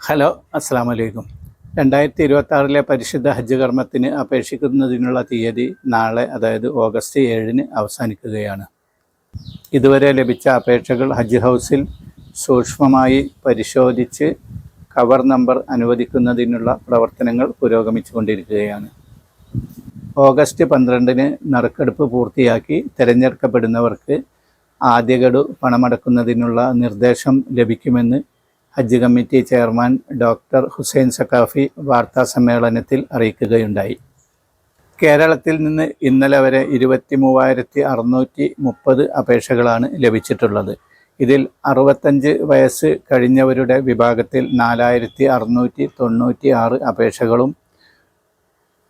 Hello, അസ്സാം വലൈക്കും. 2026 പരിശുദ്ധ ഹജ്ജ് കർമ്മത്തിന് അപേക്ഷിക്കുന്നതിനുള്ള തീയതി നാളെ, അതായത് ഓഗസ്റ്റ് 7 അവസാനിക്കുകയാണ്. ഇതുവരെ ലഭിച്ച അപേക്ഷകൾ ഹജ്ജ് ഹൗസിൽ സൂക്ഷ്മമായി പരിശോധിച്ച് കവർ നമ്പർ അനുവദിക്കുന്നതിനുള്ള പ്രവർത്തനങ്ങൾ പുരോഗമിച്ചുകൊണ്ടിരിക്കുകയാണ്. ഓഗസ്റ്റ് 12 നറുക്കെടുപ്പ് പൂർത്തിയാക്കി തിരഞ്ഞെടുക്കപ്പെടുന്നവർക്ക് ആദ്യ ഗഡു പണമടക്കുന്നതിനുള്ള നിർദ്ദേശം ലഭിക്കുമെന്ന് ഹജ്ജ് committee chairman doctor Hussain Saqafi വാർത്താ സമ്മേളനത്തിൽ അറിയിക്കുകയുണ്ടായി. കേരളത്തിൽ നിന്ന് ഇന്നലെ വരെ 23,630 അപേക്ഷകളാണ് ലഭിച്ചിട്ടുള്ളത്. ഇതിൽ 65 വയസ്സ് കഴിഞ്ഞവരുടെ വിഭാഗത്തിൽ 4,696 അപേക്ഷകളും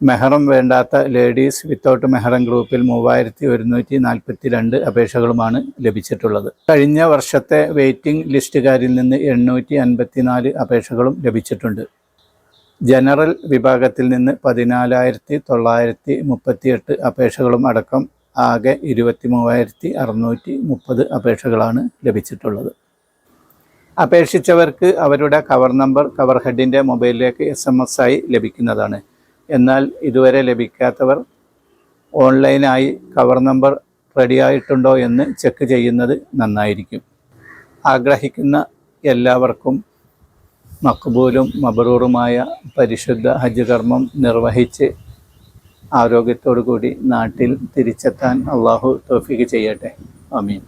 മെഹറം വേണ്ടാത്ത ലേഡീസ് വിത്തൗട്ട് മെഹറം ഗ്രൂപ്പിൽ 3,142 അപേക്ഷകളുമാണ് ലഭിച്ചിട്ടുള്ളത്. കഴിഞ്ഞ വർഷത്തെ വെയിറ്റിംഗ് ലിസ്റ്റുകാരിൽ നിന്ന് 854 അപേക്ഷകളും ലഭിച്ചിട്ടുണ്ട്. ജനറൽ വിഭാഗത്തിൽ നിന്ന് 14,938 അപേക്ഷകളും അടക്കം ആകെ 23,630 അപേക്ഷകളാണ് ലഭിച്ചിട്ടുള്ളത്. അപേക്ഷിച്ചവർക്ക് അവരുടെ കവർ നമ്പർ കവർ ഹെഡിൻ്റെ മൊബൈലിലേക്ക് SMS ആയി ലഭിക്കുന്നതാണ്. എന്നാൽ ഇതുവരെ ലഭിക്കാത്തവർ ഓൺലൈനായി കവർ നമ്പർ റെഡിയായിട്ടുണ്ടോ എന്ന് ചെക്ക് ചെയ്യുന്നത് നന്നായിരിക്കും. ആഗ്രഹിക്കുന്ന എല്ലാവർക്കും മഖ്ബൂലും മബ്റൂറുമായ പരിശുദ്ധ ഹജ്ജ് കർമ്മം നിർവഹിച്ച് ആരോഗ്യത്തോടു കൂടി നാട്ടിൽ തിരിച്ചെത്താൻ അള്ളാഹു തൗഫീഖ് ചെയ്യട്ടെ. ആമീൻ.